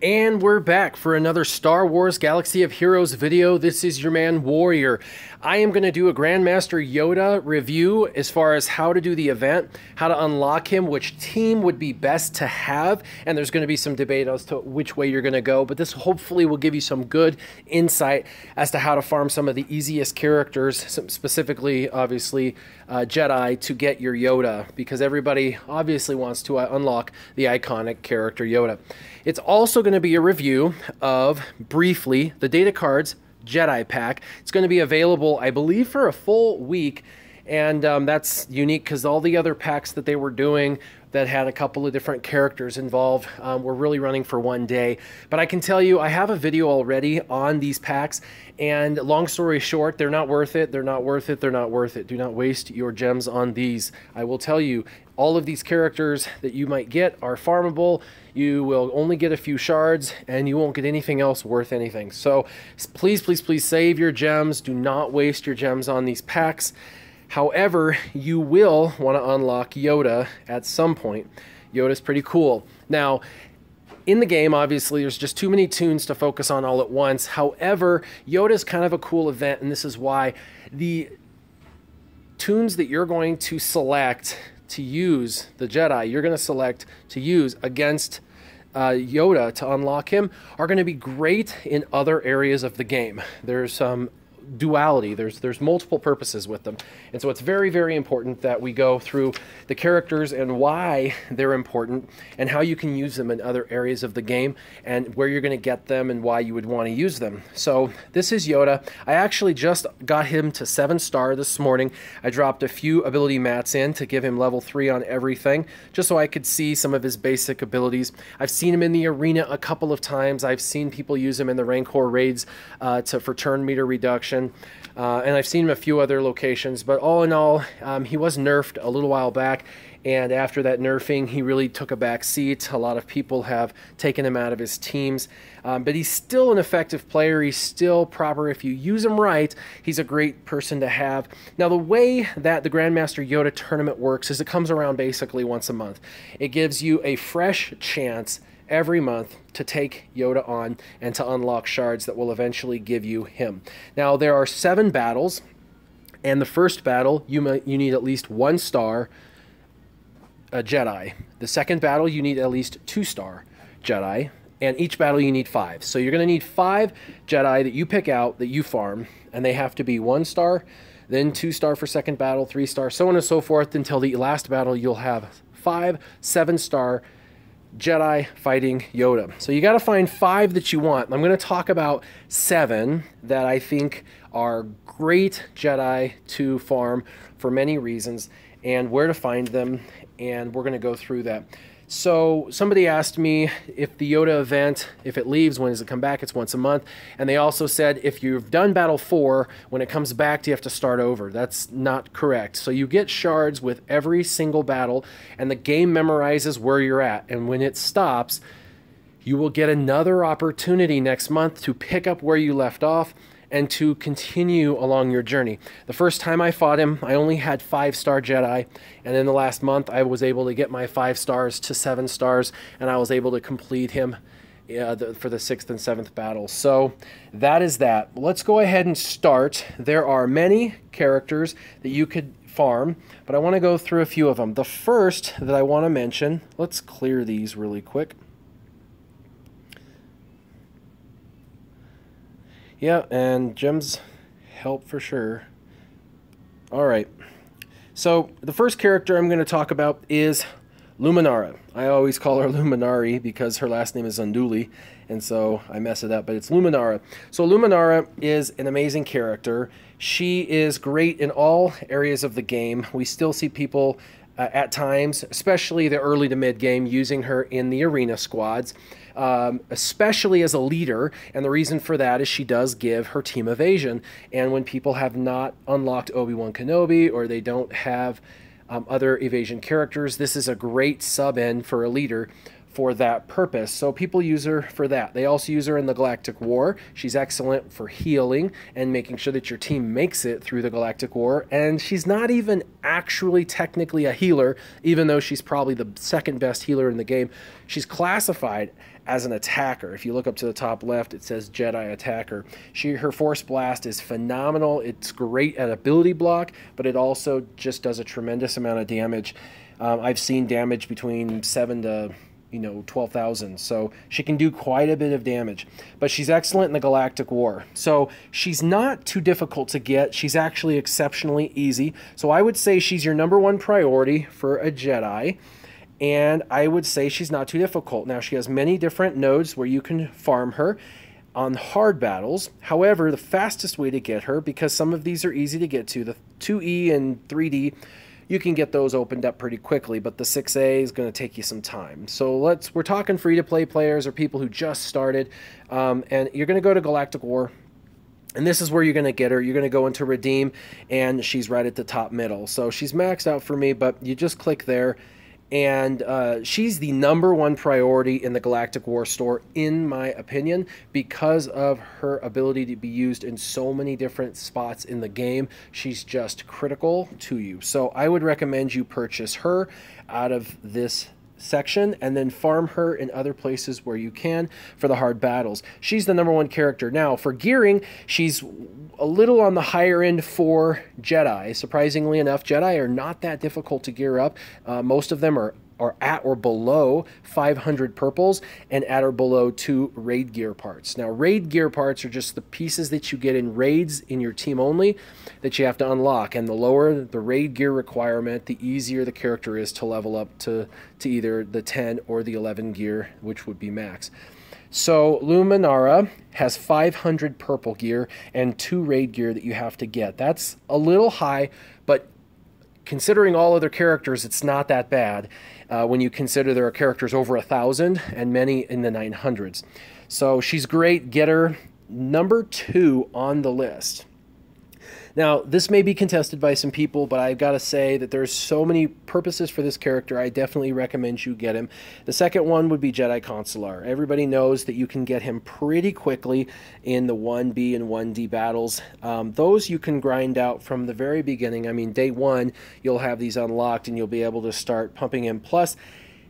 And we're back for another Star Wars Galaxy of Heroes video. This is your man, Warrior. I am going to do a Grandmaster Yoda review as far as how to do the event, how to unlock him, which team would be best to have, and there's going to be some debate as to which way you're going to go, but this hopefully will give you some good insight as to how to farm some of the easiest characters, specifically, obviously, Jedi, to get your Yoda, because everybody obviously wants to unlock the iconic character Yoda. It's also going to be a review of, briefly, the Data Cards Jedi Pack. It's going to be available, I believe, for a full week, and that's unique because all the other packs that they were doing that had a couple of different characters involved were really running for one day. But I can tell you, I have a video already on these packs, and long story short, they're not worth it, they're not worth it, they're not worth it. Do not waste your gems on these. I will tell you, all of these characters that you might get are farmable. You will only get a few shards, and you won't get anything else worth anything. So please, please, please save your gems. Do not waste your gems on these packs. However, you will want to unlock Yoda at some point. Yoda's pretty cool. Now, in the game, obviously, there's just too many tunes to focus on all at once. However, Yoda's kind of a cool event, and this is why the tunes that you're going to select to use, the Jedi you're going to select to use against Yoda to unlock him, are going to be great in other areas of the game. There's some duality, there's multiple purposes with them, and so it's very, very important that we go through the characters and why they're important and how you can use them in other areas of the game and where you're going to get them and why you would want to use them. So this is Yoda. I actually just got him to 7-star this morning. I dropped a few ability mats in to give him level 3 on everything, just so I could see some of his basic abilities. I've seen him in the arena a couple of times. I've seen people use him in the Rancor raids for turn meter reduction. And I've seen him a few other locations, but all in all, he was nerfed a little while back, and after that nerfing, he really took a back seat. A lot of people have taken him out of his teams, but he's still an effective player. He's still proper. If you use him right, he's a great person to have. Now, the way that the Grandmaster Yoda tournament works is it comes around basically once a month. It gives you a fresh chance every month to take Yoda on and to unlock shards that will eventually give you him. Now, there are 7 battles, and the first battle, you need at least 1-star Jedi. The second battle, you need at least 2-star Jedi, and each battle you need 5. So you're going to need 5 Jedi that you pick out, that you farm, and they have to be 1-star, then 2-star for second battle, 3-star, so on and so forth, until the last battle you'll have 5 7-star Jedi fighting Yoda. So you got to find 5 that you want. I'm going to talk about 7 that I think are great Jedi to farm for many reasons, and where to find them, and we're going to go through that. So somebody asked me if the Yoda event, if it leaves, when does it come back? It's once a month. And they also said if you've done Battle 4, when it comes back, do you have to start over? That's not correct. So you get shards with every single battle, and the game memorizes where you're at. And when it stops, you will get another opportunity next month to pick up where you left off and to continue along your journey. The first time I fought him, I only had 5-star Jedi, and in the last month I was able to get my 5 stars to 7 stars, and I was able to complete him for the 6th and 7th battle. So that is that. Let's go ahead and start. There are many characters that you could farm, but I want to go through a few of them. The first that I want to mention, let's clear these really quick. Yeah, and gems help for sure. All right. So the first character I'm going to talk about is Luminara. I always call her Luminari because her last name is Unduli, and so I mess it up, but it's Luminara. So Luminara is an amazing character. She is great in all areas of the game. We still see people at times, especially the early to mid game, using her in the arena squads. Especially as a leader, and the reason for that is she does give her team evasion, and when people have not unlocked Obi-Wan Kenobi or they don't have other evasion characters, this is a great sub-in for a leader for that purpose. So people use her for that. They also use her in the Galactic War. She's excellent for healing and making sure that your team makes it through the Galactic War. And she's not even actually technically a healer, even though she's probably the second best healer in the game. She's classified as an attacker. If you look up to the top left, it says Jedi attacker. Her Force Blast is phenomenal. It's great at ability block, but it also just does a tremendous amount of damage. I've seen damage between 7 to 12,000. So she can do quite a bit of damage, but she's excellent in the Galactic War. So she's not too difficult to get. She's actually exceptionally easy. So I would say she's your #1 priority for a Jedi. And I would say she's not too difficult. Now, she has many different nodes where you can farm her on hard battles. However, the fastest way to get her, because some of these are easy to get to, the 2E and 3D, you can get those opened up pretty quickly, but the 6A is going to take you some time. So we're talking free-to-play players or people who just started, and you're going to go to Galactic War, and this is where you're going to get her. You're going to go into Redeem, and she's right at the top middle. So she's maxed out for me, but you just click there, and she's the #1 priority in the Galactic War store, in my opinion, because of her ability to be used in so many different spots in the game. She's just critical to you. So I would recommend you purchase her out of this section and then farm her in other places where you can for the hard battles. She's the #1 character. Now, for gearing, she's a little on the higher end for Jedi. Surprisingly enough, Jedi are not that difficult to gear up. Most of them are at or below 500 purples and at or below 2 raid gear parts. Now, raid gear parts are just the pieces that you get in raids in your team only that you have to unlock. And the lower the raid gear requirement, the easier the character is to level up to either the 10 or the 11 gear, which would be max. So Luminara has 500 purple gear and 2 raid gear that you have to get. That's a little high, but considering all other characters, it's not that bad when you consider there are characters over 1,000 and many in the 900s. So she's great. Get her #2 on the list. Now, this may be contested by some people, but I've got to say that there's so many purposes for this character. I definitely recommend you get him. The second one would be Jedi Consular. Everybody knows that you can get him pretty quickly in the 1B and 1D battles. Those you can grind out from the very beginning. I mean, day 1, you'll have these unlocked and you'll be able to start pumping him. Plus,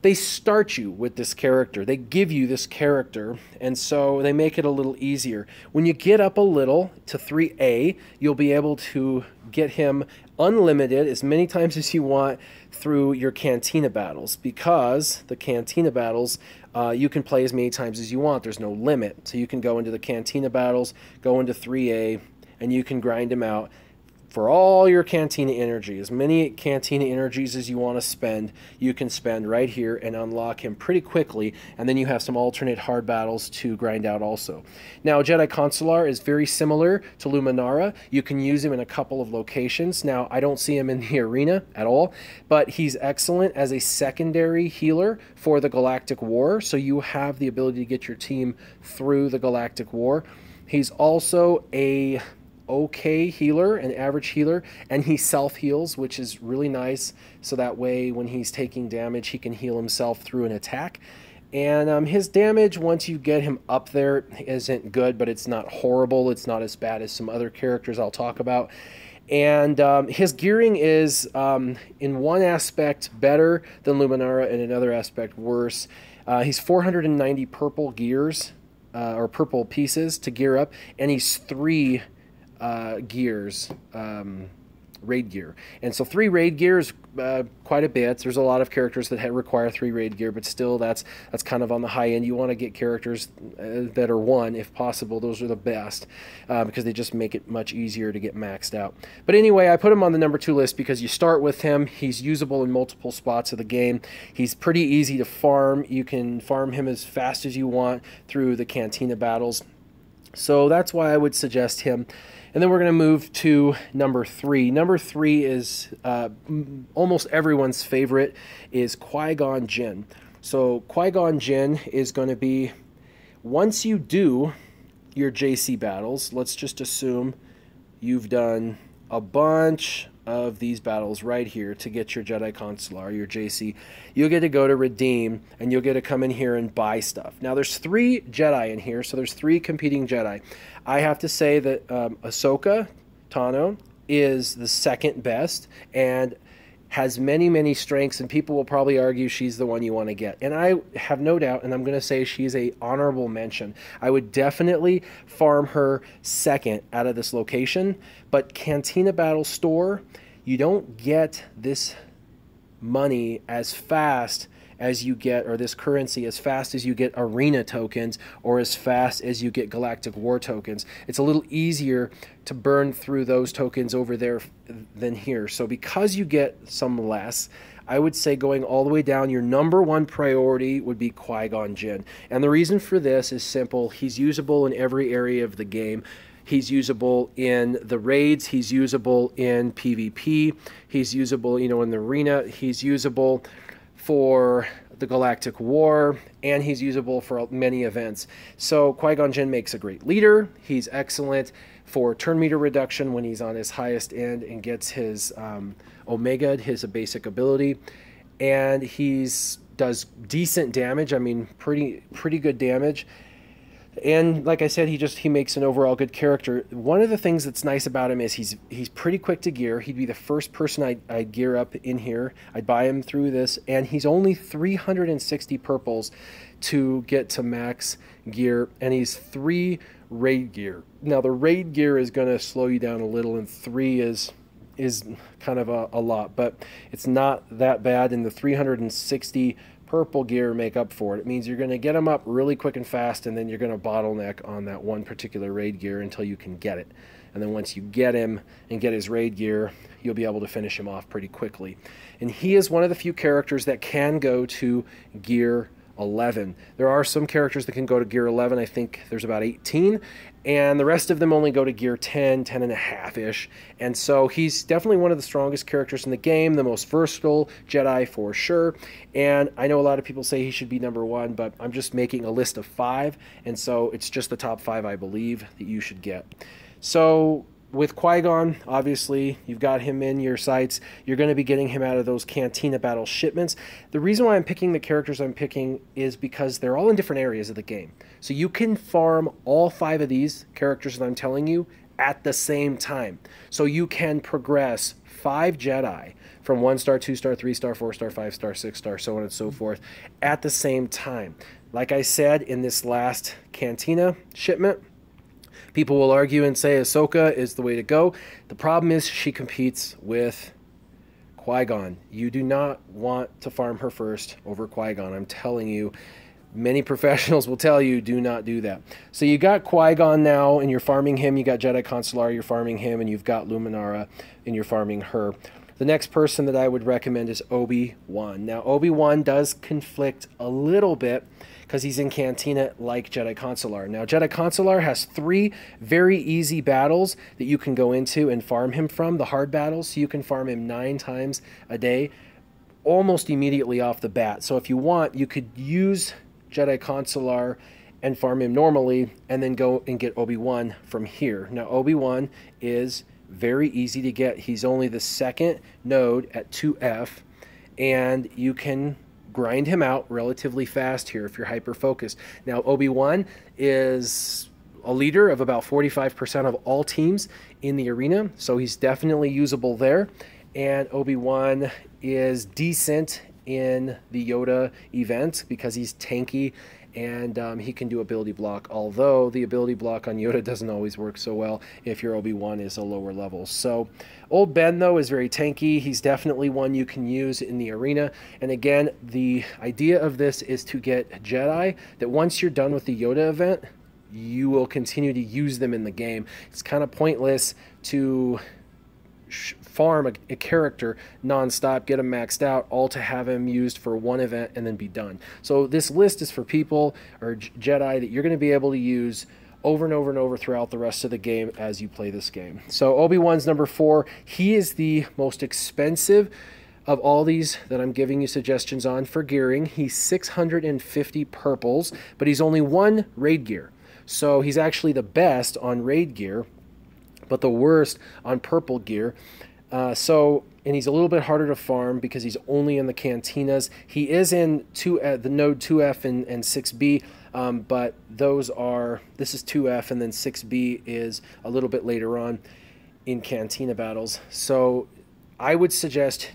they start you with this character. They give you this character, and so they make it a little easier. When you get up a little to 3A, you'll be able to get him unlimited as many times as you want through your Cantina battles, because the Cantina battles you can play as many times as you want. There's no limit. So you can go into the Cantina battles, go into 3A, and you can grind him out for all your Cantina energy. As many Cantina energies as you want to spend, you can spend right here and unlock him pretty quickly, and then you have some alternate hard battles to grind out also. Now, Jedi Consular is very similar to Luminara. You can use him in a couple of locations. Now, I don't see him in the arena at all, but he's excellent as a secondary healer for the Galactic War, so you have the ability to get your team through the Galactic War. He's also a okay healer, an average healer, and he self-heals, which is really nice, so that way when he's taking damage he can heal himself through an attack. And his damage, once you get him up there, isn't good, but it's not horrible. It's not as bad as some other characters I'll talk about. And his gearing is in one aspect better than Luminara, in another aspect worse. He's 490 purple gears or purple pieces to gear up, and he's 3 gears, raid gear. And so 3 raid gear is quite a bit. There's a lot of characters that require 3 raid gear, but still that's kind of on the high end. You want to get characters that are 1 if possible. Those are the best because they just make it much easier to get maxed out. But anyway, I put him on the #2 list because you start with him. He's usable in multiple spots of the game. He's pretty easy to farm. You can farm him as fast as you want through the Cantina battles. So that's why I would suggest him. And then we're going to move to #3. #3 is almost everyone's favorite, is Qui-Gon Jinn. So Qui-Gon Jinn is going to be, once you do your JC battles, let's just assume you've done a bunch of these battles right here to get your Jedi Consular, your JC, you'll get to go to redeem, and you'll get to come in here and buy stuff. Now, there's 3 Jedi in here, so there's 3 competing Jedi. I have to say that Ahsoka Tano is the second best and has many, many strengths, and people will probably argue she's the one you want to get. And I have no doubt, and I'm going to say she's a honorable mention. I would definitely farm her second out of this location, but Cantina Battle Store, you don't get this money as fast as you get, or this currency as fast as you get arena tokens, or as fast as you get galactic war tokens. It's a little easier to burn through those tokens over there than here. So because you get some less, I would say going all the way down, your #1 priority would be Qui-Gon Jinn. And the reason for this is simple. He's usable in every area of the game. He's usable in the raids. He's usable in PvP. He's usable, you know, in the arena. He's usable for the Galactic War, and he's usable for many events. So Qui-Gon Jinn makes a great leader. He's excellent for turn meter reduction when he's on his highest end and gets his Omega, his basic ability, and he's does decent damage. I mean, pretty good damage. And like I said, he makes an overall good character. One of the things that's nice about him is he's pretty quick to gear. He'd be the first person I'd gear up in here. I'd buy him through this, and he's only 360 purples to get to max gear, and he's 3 raid gear. Now the raid gear is going to slow you down a little, and 3 is kind of a lot, but it's not that bad, and the 360 purple gear make up for it. It means you're going to get them up really quick and fast, and then you're going to bottleneck on that one particular raid gear until you can get it. And then once you get him and get his raid gear, you'll be able to finish him off pretty quickly. And he is one of the few characters that can go to gear 11. There are some characters that can go to gear 11. I think there's about 18, and the rest of them only go to gear 10, 10 and a half-ish. And so he's definitely one of the strongest characters in the game, the most versatile Jedi for sure. And I know a lot of people say he should be #1, but I'm just making a list of 5, and so it's just the top 5 I believe that you should get. So with Qui-Gon, obviously, you've got him in your sights. You're going to be getting him out of those Cantina Battle shipments. The reason why I'm picking the characters I'm picking is because they're all in different areas of the game. So you can farm all 5 of these characters that I'm telling you at the same time. So you can progress 5 Jedi from 1-star, 2-star, 3-star, 4-star, 5-star, 6-star, so on and so forth at the same time. Like I said in this last Cantina shipment, people will argue and say Ahsoka is the way to go. The problem is she competes with Qui-Gon. You do not want to farm her first over Qui-Gon. I'm telling you, many professionals will tell you do not do that. So you got Qui-Gon now, and you're farming him. You got Jedi Consular, you're farming him, and you've got Luminara, and you're farming her. The next person that I would recommend is Obi-Wan. Now, Obi-Wan does conflict a little bit because he's in Cantina like Jedi Consular. Now, Jedi Consular has 3 very easy battles that you can go into and farm him from, the hard battles. So you can farm him 9 times a day, almost immediately off the bat. So if you want, you could use Jedi Consular and farm him normally, and then go and get Obi-Wan from here. Now, Obi-Wan is very easy to get. He's only the 2nd node at 2F, and you can grind him out relatively fast here if you're hyper focused. Now, Obi-Wan is a leader of about 45% of all teams in the arena, so he's definitely usable there. And Obi-Wan is decent in the Yoda event because he's tanky, and he can do ability block, although the ability block on Yoda doesn't always work so well if your Obi-Wan is a lower level. So Old Ben, though, is very tanky. He's definitely one you can use in the arena. And again, the idea of this is to get Jedi that once you're done with the Yoda event, you will continue to use them in the game. It's kind of pointless to farm a character non-stop, get him maxed out, all to have him used for one event and then be done. So this list is for people or Jedi that you're going to be able to use over and over and over throughout the rest of the game as you play this game. So Obi-Wan's #4. He is the most expensive of all these that I'm giving you suggestions on for gearing. He's 650 purples, but he's only 1 raid gear. So he's actually the best on raid gear, but the worst on purple gear. And he's a little bit harder to farm because he's only in the cantinas. He is in the node 2F and 6B, but this is 2F, and then 6B is a little bit later on in cantina battles. So I would suggest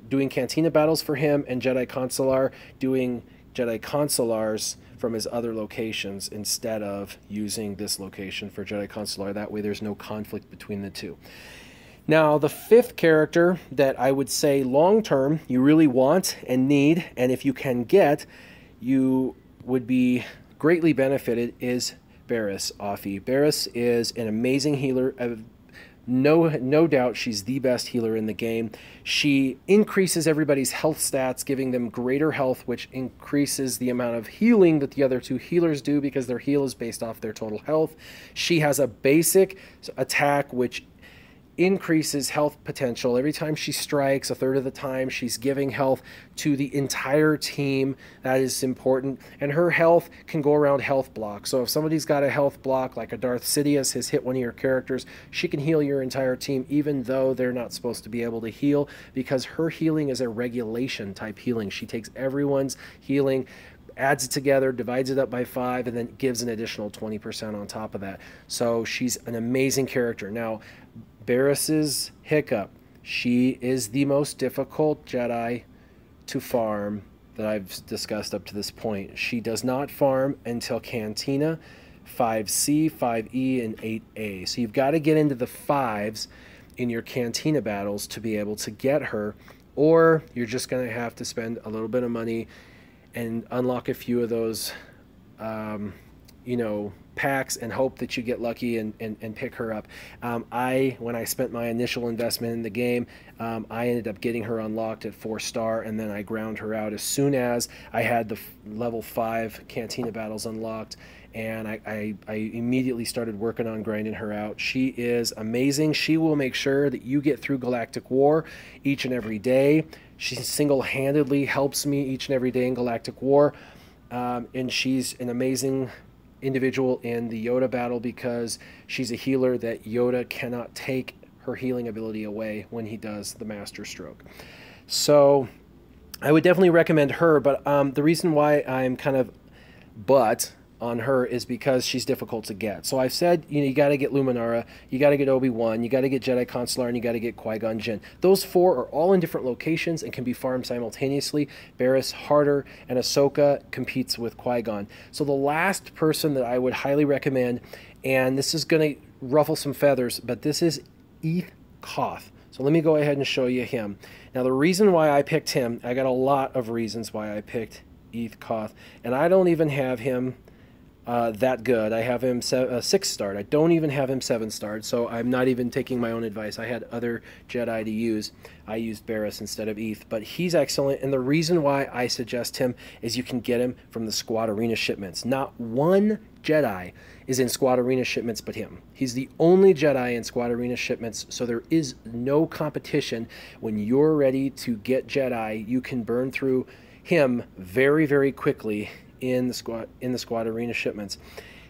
doing cantina battles for him and Jedi Consular, doing Jedi Consulars from his other locations instead of using this location for Jedi Consular. That way there's no conflict between the two. Now, the fifth character that I would say long-term you really want and need, and if you can get, you would be greatly benefited, is Barriss Offee. Barriss is an amazing healer. No doubt she's the best healer in the game. She increases everybody's health stats, giving them greater health, which increases the amount of healing that the other two healers do because their heal is based off their total health. She has a basic attack which increases health potential. Every time she strikes, a third of the time, she's giving health to the entire team. That is important. And her health can go around health blocks. So if somebody's got a health block, like a Darth Sidious has hit one of your characters, she can heal your entire team, even though they're not supposed to be able to heal, because her healing is a regulation type healing. She takes everyone's healing, adds it together, divides it up by 5, and then gives an additional 20% on top of that. So she's an amazing character. Now, Barriss's hiccup: she is the most difficult Jedi to farm that I've discussed up to this point. She does not farm until Cantina 5C, 5E, and 8A. So you've got to get into the 5s in your Cantina battles to be able to get her, or you're just going to have to spend a little bit of money and unlock a few of those packs and hope that you get lucky and pick her up. When I spent my initial investment in the game, I ended up getting her unlocked at 4-star, and then I ground her out as soon as I had the level 5 Cantina battles unlocked, and I immediately started working on grinding her out. She is amazing. She will make sure that you get through Galactic War each and every day. She single-handedly helps me each and every day in Galactic War, and she's an amazing individual in the Yoda battle because she's a healer that Yoda cannot take her healing ability away when he does the Master Stroke. So I would definitely recommend her, but the reason why I'm kind of on her is because she's difficult to get. So I've said, you got to get Luminara, you got to get Obi-Wan, you got to get Jedi Consular, and you got to get Qui-Gon Jinn. Those 4 are all in different locations and can be farmed simultaneously. Barriss harder, and Ahsoka competes with Qui-Gon. So the last person that I would highly recommend, and this is going to ruffle some feathers, but this is Eeth Koth. So let me go ahead and show you him. Now the reason why I picked him, I got a lot of reasons why I picked Eeth Koth, and I don't even have him that good. I have him 6-starred. I don't even have him 7-starred, so I'm not even taking my own advice. I had other Jedi to use. I used Barriss instead of Eeth, but he's excellent, and the reason why I suggest him is you can get him from the Squad Arena shipments. Not one Jedi is in Squad Arena shipments but him. He's the only Jedi in Squad Arena shipments, so there is no competition. When you're ready to get Jedi, you can burn through him very, very quickly in the squad arena shipments.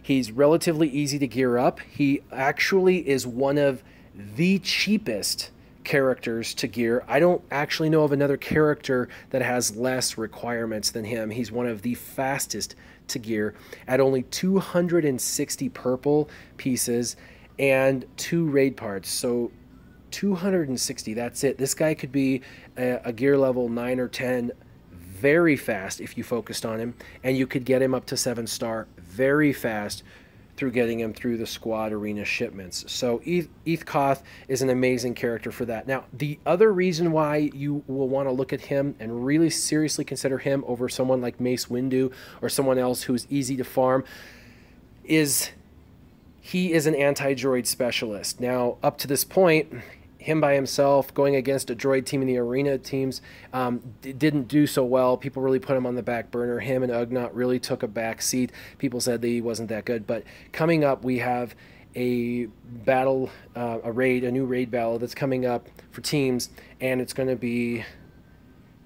He's relatively easy to gear up. He actually is one of the cheapest characters to gear. I don't actually know of another character that has less requirements than him. He's one of the fastest to gear at only 260 purple pieces and 2 raid parts. So 260, that's it. This guy could be a gear level 9 or 10 very fast if you focused on him, and you could get him up to 7-star very fast through getting him through the Squad Arena shipments. So Eeth Koth is an amazing character for that. Now, the other reason why you will want to look at him and really seriously consider him over someone like Mace Windu or someone else who's easy to farm is he is an anti-droid specialist. Now, up to this point, him by himself going against a droid team in the arena teams didn't do so well. People really put him on the back burner. Him and Ugnaught really took a back seat. People said that he wasn't that good. But coming up, we have a battle, a new raid battle that's coming up for teams, and it's going to be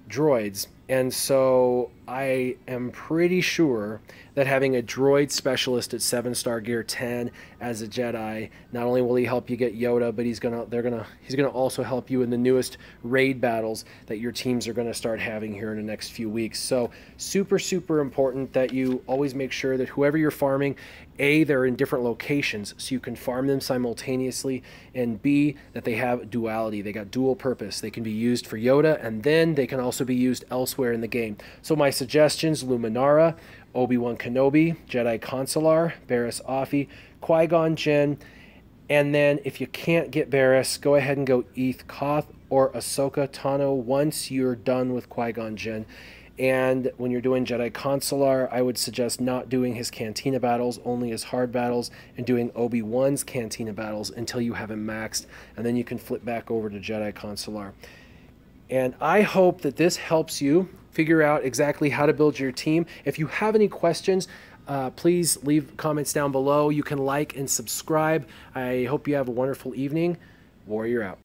droids. And so I am pretty sure that having a droid specialist at 7-star gear 10 as a Jedi, not only will he help you get Yoda, but he's gonna also help you in the newest raid battles that your teams are gonna start having here in the next few weeks. So super important that you always make sure that whoever you're farming, A, they're in different locations so you can farm them simultaneously, and B, that they have duality. They got dual purpose. They can be used for Yoda, and then they can also be used elsewhere in the game. So my suggestions: Luminara, Obi-Wan Kenobi, Jedi Consular, Barriss Offee, Qui-Gon Jinn, and then if you can't get Barriss, go ahead and go Eth Koth or Ahsoka Tano once you're done with Qui-Gon Jinn. And when you're doing Jedi Consular, I would suggest not doing his Cantina battles, only his hard battles, and doing Obi-Wan's Cantina battles until you have him maxed, and then you can flip back over to Jedi Consular. And I hope that this helps you figure out exactly how to build your team. If you have any questions, please leave comments down below. You can like and subscribe. I hope you have a wonderful evening. Warrior out.